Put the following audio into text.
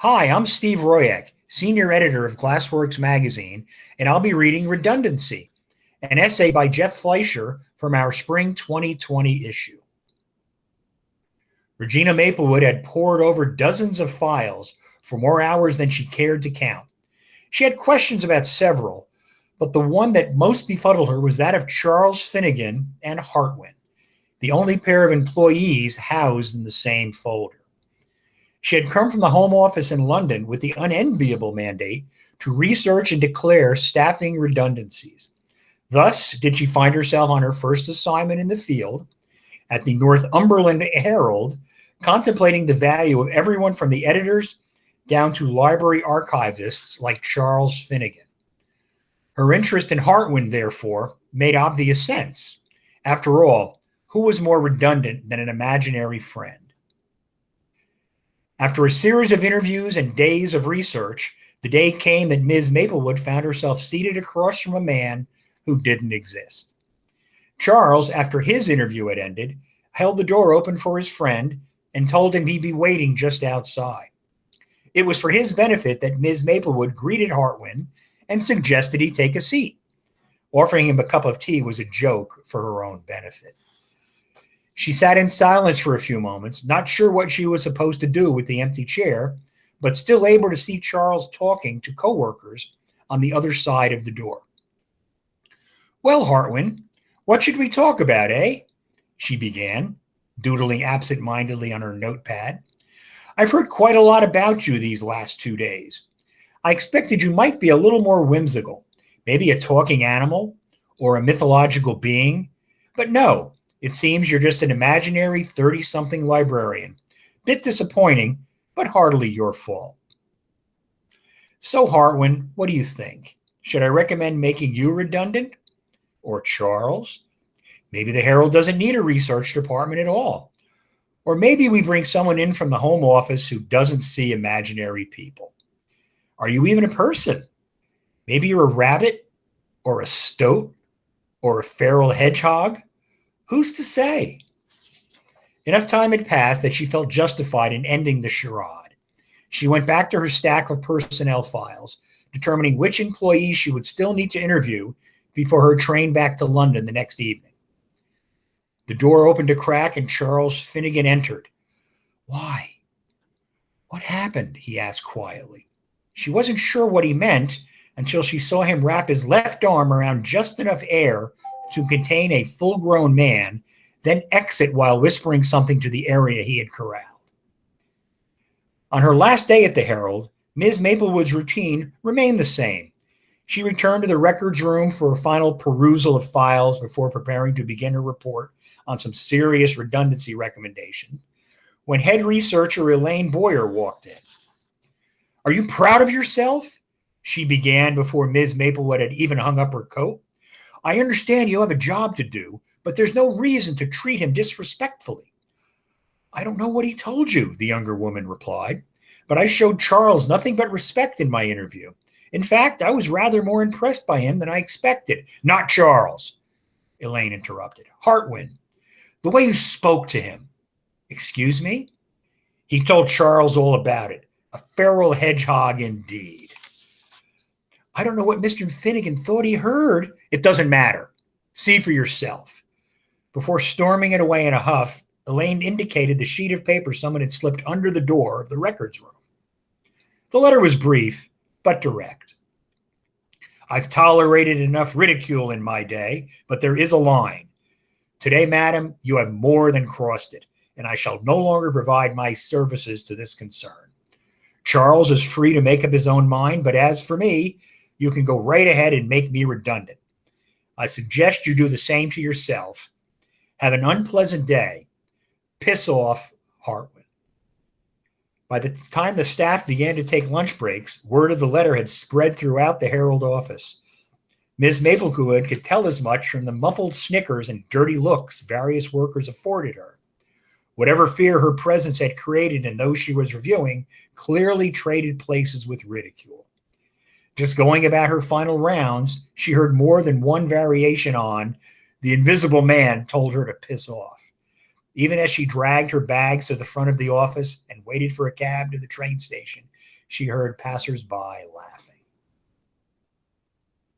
Hi, I'm Steve Royek, senior editor of Glassworks magazine, and I'll be reading Redundancy, an essay by Jeff Fleischer from our spring 2020 issue. Regina Maplewood had pored over dozens of files for more hours than she cared to count. She had questions about several, but the one that most befuddled her was that of Charles Finnegan and Hartwin, the only pair of employees housed in the same folder. She had come from the Home Office in London with the unenviable mandate to research and declare staffing redundancies. Thus did she find herself on her first assignment in the field at the Northumberland Herald, contemplating the value of everyone from the editors down to library archivists like Charles Finnegan. Her interest in Hartwin, therefore, made obvious sense. After all, who was more redundant than an imaginary friend? After a series of interviews and days of research, the day came that Ms. Maplewood found herself seated across from a man who didn't exist. Charles, after his interview had ended, held the door open for his friend and told him he'd be waiting just outside. It was for his benefit that Ms. Maplewood greeted Hartwin and suggested he take a seat. Offering him a cup of tea was a joke for her own benefit. She sat in silence for a few moments, not sure what she was supposed to do with the empty chair, but still able to see Charles talking to coworkers on the other side of the door. "Well, Hartwin, what should we talk about, eh?" she began, doodling absent-mindedly on her notepad. "I've heard quite a lot about you these last 2 days. I expected you might be a little more whimsical, maybe a talking animal or a mythological being, but no. It seems you're just an imaginary 30-something librarian. Bit disappointing, but hardly your fault." "So, Hartwin, what do you think? Should I recommend making you redundant? Or Charles? Maybe the Herald doesn't need a research department at all. Or maybe we bring someone in from the Home Office who doesn't see imaginary people. Are you even a person? Maybe you're a rabbit or a stoat or a feral hedgehog? Who's to say?" Enough time had passed that she felt justified in ending the charade. She went back to her stack of personnel files, determining which employees she would still need to interview before her train back to London the next evening. The door opened a crack and Charles Finnegan entered. "Why? What happened?" he asked quietly. She wasn't sure what he meant until she saw him wrap his left arm around just enough air to contain a full-grown man, then exit while whispering something to the area he had corralled. On her last day at the Herald, Ms. Maplewood's routine remained the same. She returned to the records room for a final perusal of files before preparing to begin her report on some serious redundancy recommendation, when head researcher Elaine Boyer walked in. "Are you proud of yourself?" she began before Ms. Maplewood had even hung up her coat. "I understand you have a job to do, but there's no reason to treat him disrespectfully." "I don't know what he told you," the younger woman replied, "but I showed Charles nothing but respect in my interview. In fact, I was rather more impressed by him than I expected." "Not Charles," Elaine interrupted. "Hartwin. The way you spoke to him." "Excuse me?" "He told Charles all about it. A feral hedgehog indeed." "I don't know what Mr. Finnegan thought he heard." "It doesn't matter. See for yourself." Before storming it away in a huff, Elaine indicated the sheet of paper someone had slipped under the door of the records room. The letter was brief, but direct. "I've tolerated enough ridicule in my day, but there is a line. Today, madam, you have more than crossed it, and I shall no longer provide my services to this concern. Charles is free to make up his own mind, but as for me, you can go right ahead and make me redundant. I suggest you do the same to yourself. Have an unpleasant day. Piss off, Hartwin." By the time the staff began to take lunch breaks, word of the letter had spread throughout the Herald office. Ms. Maplewood could tell as much from the muffled snickers and dirty looks various workers afforded her. Whatever fear her presence had created in those she was reviewing clearly traded places with ridicule. Just going about her final rounds, she heard more than one variation on "the invisible man told her to piss off." Even as she dragged her bags to the front of the office and waited for a cab to the train station, she heard passersby laughing.